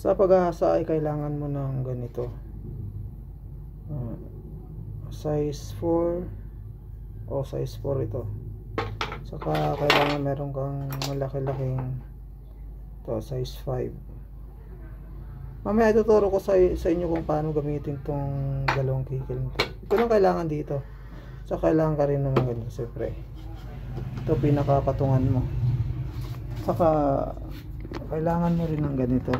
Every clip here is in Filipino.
Sa pag-ahasa ay kailangan mo ng ganito, size 4 o size 4 ito. Saka kailangan meron kang malaki-laking to, size 5. Mamaya ituturo ko sa inyo kung paano gamitin tong dalawang kikil nito. Ito lang kailangan dito. So kailangan ka rin naman ganito, siyempre. Ito pinakapatungan mo. Saka kailangan mo rin ng ganito.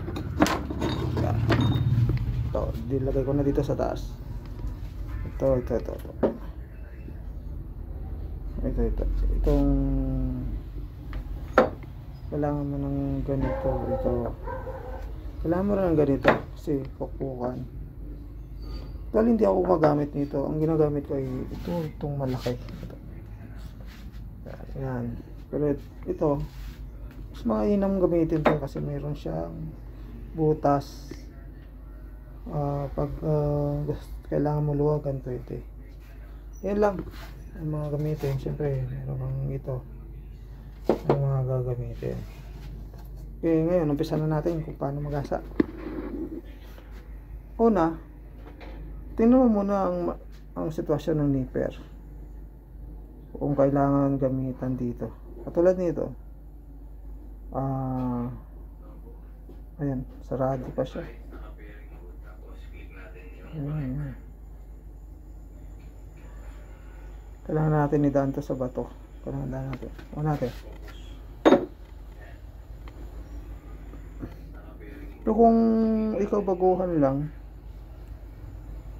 Ito, dilagay ko na dito sa taas. Ito. Itong kailangan mo ng ganito. Ito kailangan mo rin ng ganito kasi pukpukan. Dahil hindi ako gumagamit nito, ang ginagamit ko ay itong malaki. Yan. Pero ito mas mainam gamitin ito kasi mayroon siyang butas. Pag kailangan mo luwagan, pwede. Yan lang ang mga gamitin. Siyempre meron kang ito ang mga gagamitin. Okay, ngayon umpisa na natin kung paano magasa. Una, tingnan mo muna ang sitwasyon ng nipper, kung kailangan gamitan dito. Katulad nito, ayan, sarado pa siya. Kailangan natin idaan to sa bato. Kailangan daan natin. Natin. Pero kung ikaw baguhan lang,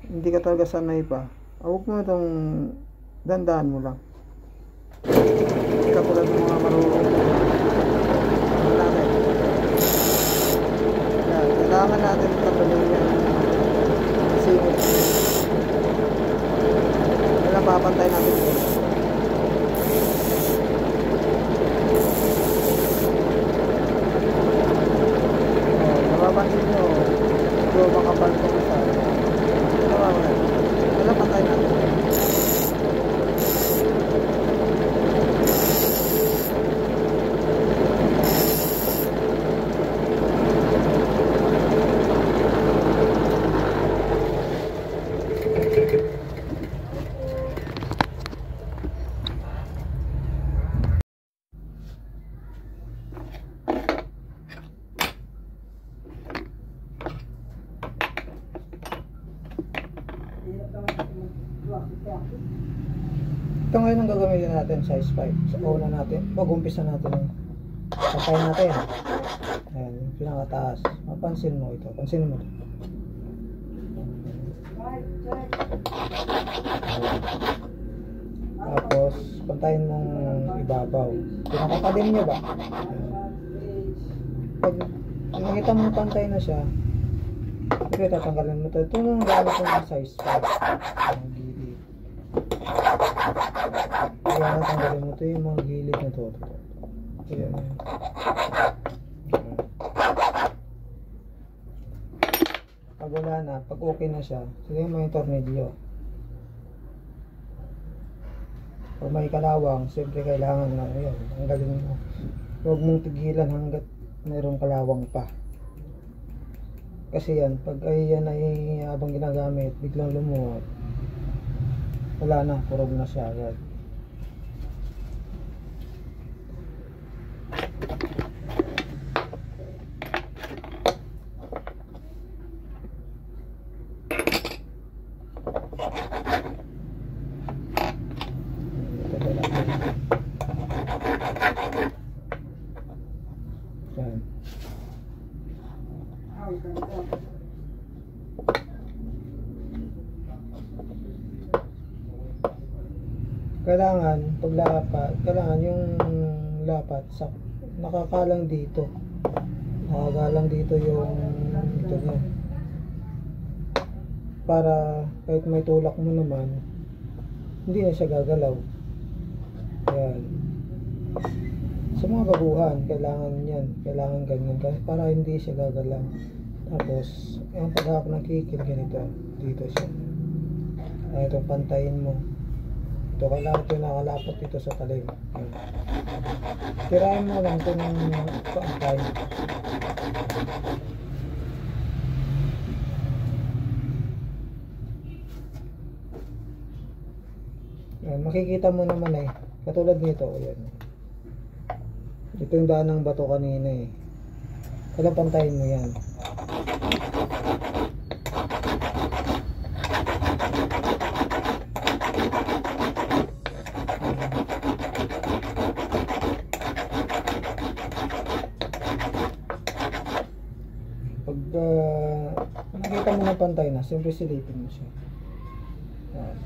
hindi ka talaga sanay pa, huwag mo itong dandaan mo lang. Katulad ng mga marunong. Kailangan natin tagalin yan. Singit. Kailangan papantay natin ito. Napapansin nyo, ito makapal ko sa kailangan patay natin. Ito ngayon ang gagamitin natin, size 5. Sa una natin, mag-umpisa natin, patay natin. Ayan, yung pinakataas. Mapansin mo ito, pansinin mo ito. Tapos, pantayin mong ibabaw. Pinakatalim nyo ba? Pag nakita mo pantay na siya, okay, tatanggalin mo ito. Ito nang gamit mo ng size 5. Kaya natanggalin mo ito yung mga gilid na ito. Ayan. Pag wala na, pag okay na siya, sige mo yung tornilyo. Pag may kalawang, siyempre kailangan na, ayan, tanggalin mo. Huwag mong tigilan hanggat mayroong kalawang pa. Kasi yan, pag yan ay habang ginagamit, biglang lumuwag, wala na, kurog na siya agad. Yan. Kailangan paglapat, kailangan yung lapat sa nakakalang dito. Nakakalang dito yung ito niya. Para kahit may tulak mo naman, hindi na siya gagalaw. Ayan. Sa mga baguhan, kailangan yan, kailangan ganyan para hindi siya gagalaw. Tapos, yung paghahak ng kikil ganito, dito siya. Ay, itong pantayin mo. Ito, kailangan ito nakalapat dito sa talim. Tirahin mo lang ito ng pantay. makikita mo naman eh. Katulad nito, ayan. Ito yung daan ng bato kanina eh. Kailan pantayin mo yan? Pag nakita mo na pantay na, siyempre silipin mo siya. Ayan.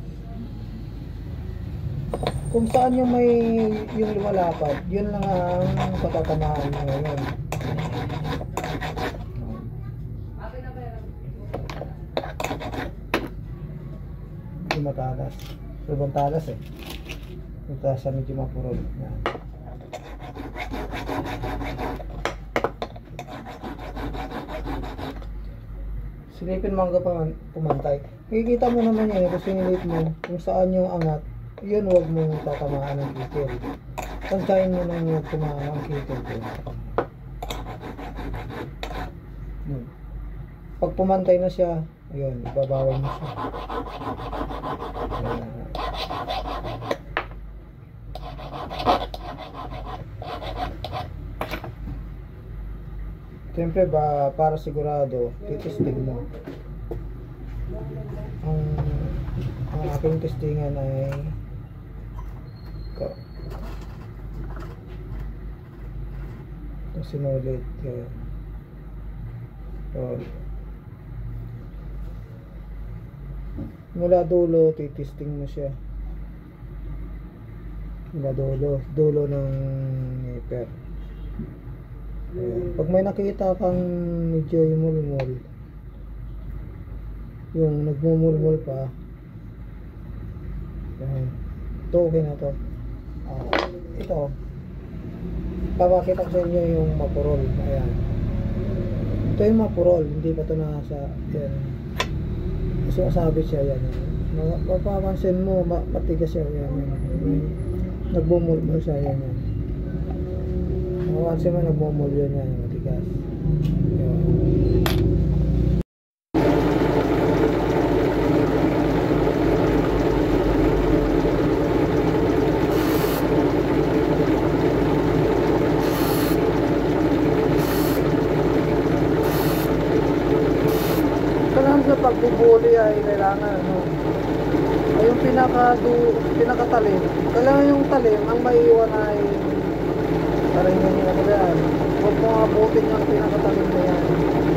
Kung saan yung may yung lumalapad, yun lang ang patatamaan mo ngayon. Hindi matalas. Sobrang talas eh. Ito sa medyo mapurol. Yan. Silipin mo hanggang pumantay. Makikita mo naman yan kung sinilip mo kung saan yung angat. Yun, huwag mong tatamaan ng kikil. Pansayin mo nang huwag tumaan ang kikil ko. Pag pumantay na siya, ayun, ibabawal mo siya. Siyempre ba, para sigurado, titistig mo. Ang aking testingan ay ito. Ito sinulit ko. Mula dulo, titisting mo siya. Mula dulo ng nipper. Pag may nakita kang medyo imulmul, yung nagmumulmul pa, yan. Ito okay na to. Ito papakita ko sa inyo yung mapurol. Ayan, ito yung mapurol, hindi pa ito nasa yan. Sumasabit siya yan. Mapapansin mo matigas siya yan. Nagbumulmul siya yan. Mapapansin mo nagbumulmul yan matigas. Pagbubuli ay kailangan ay yung pinakatalim. Kailangan yung talim ang maiiwan ay parang yung yan. Huwag mo abutin yung pinakatalim na yan.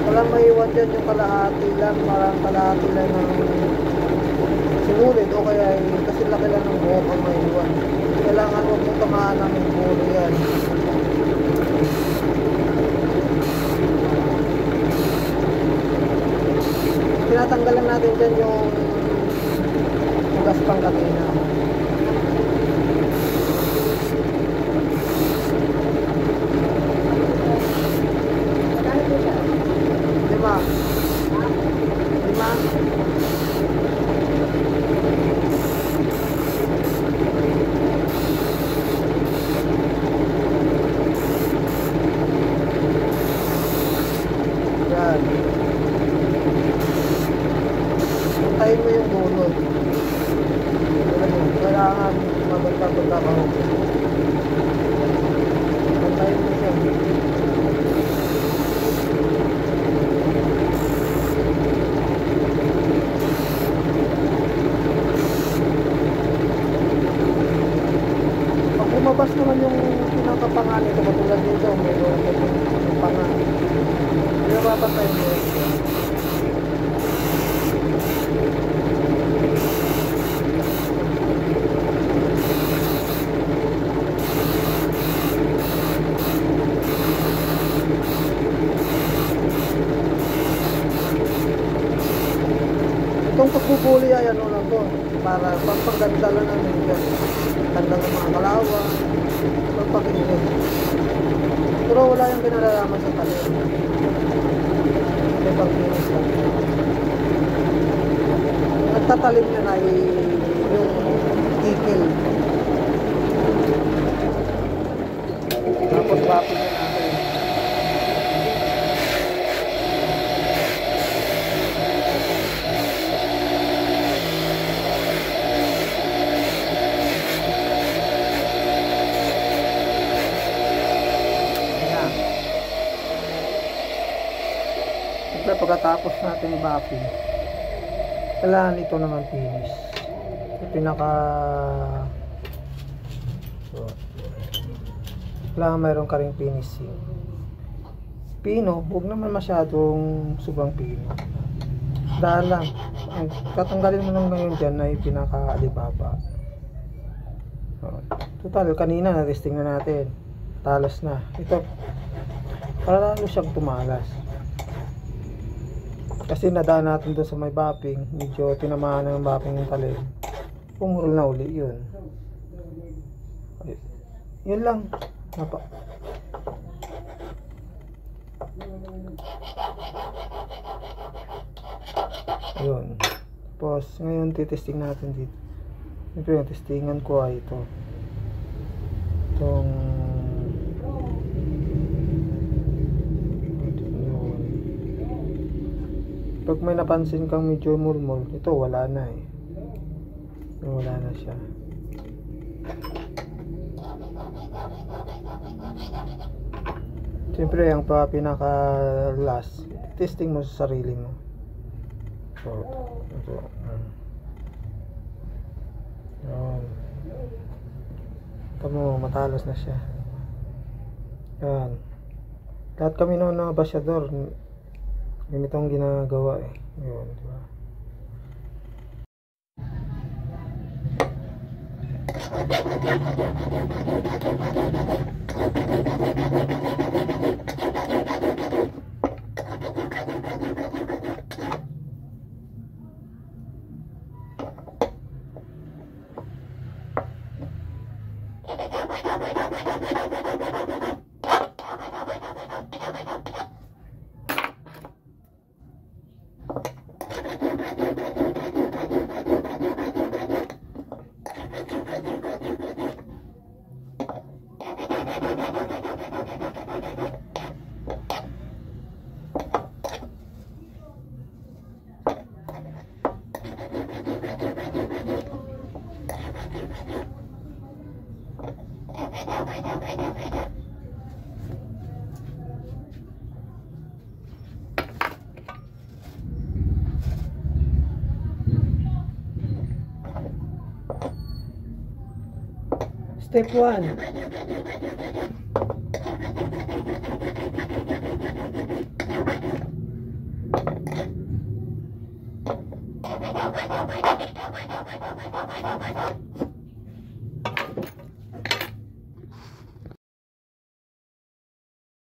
Walang maiiwan dyan yung kalahati lang, parang kalahati lang ng sinulit o kaya kasi laki lang ng buhok ang maiiwan. Kailangan huwag mong tamaan ng buli yan. Tinatanggalan natin dyan yung gas pang katina. Lima. Yan. Puntahin mo yung dulo. Kailangan mabagta-bagta ka. Puntahin mo siya. Pag lumabas naman yung pinakapangan nito, katulad nito, mayroon yung pangan. Hindi mapapantayin mo. Itong pagbubuli ay ano lang to, para pagpaganda lang namin dyan. Ganda ng mga kalawa, pagpaganda. Pero wala yung kinalalaman sa talim. May pagkinis lang. Nagtatalim yun ay yung kikil. Tapos bapin yun natin. Siyempre pagkatapos natin i-buffing, kailangan ito naman finish. Ito pinaka so, kailangan mayroon ka ring finishing. Pino, huwag naman masyadong sobrang pino. Dahil lang, ang tatanggalin mo lang ngayon dyan ay pinaka-alibaba. Total, kanina na-testing na natin. Talas na. Ito, para lalo siyang tumalas. Kasi nadaan natin doon sa may buffing, medyo tinamaan ng buffing ng talim. Pumurol na uli yun. Yun lang. Ayun. Tapos, ngayon titesting natin dito. Ito yung testingan ko ay ito. Itong pag may napansin kang medyo mulmol, ito wala na eh. Wala na siya. Siyempre, ang pinaka last, testing mo sa sarili mo. So, ito. Yan. Ito mo, matalos na siya. Yan. Lahat kami noon na basyador, ganitong ginagawa eh. Yun, diba? Step 1.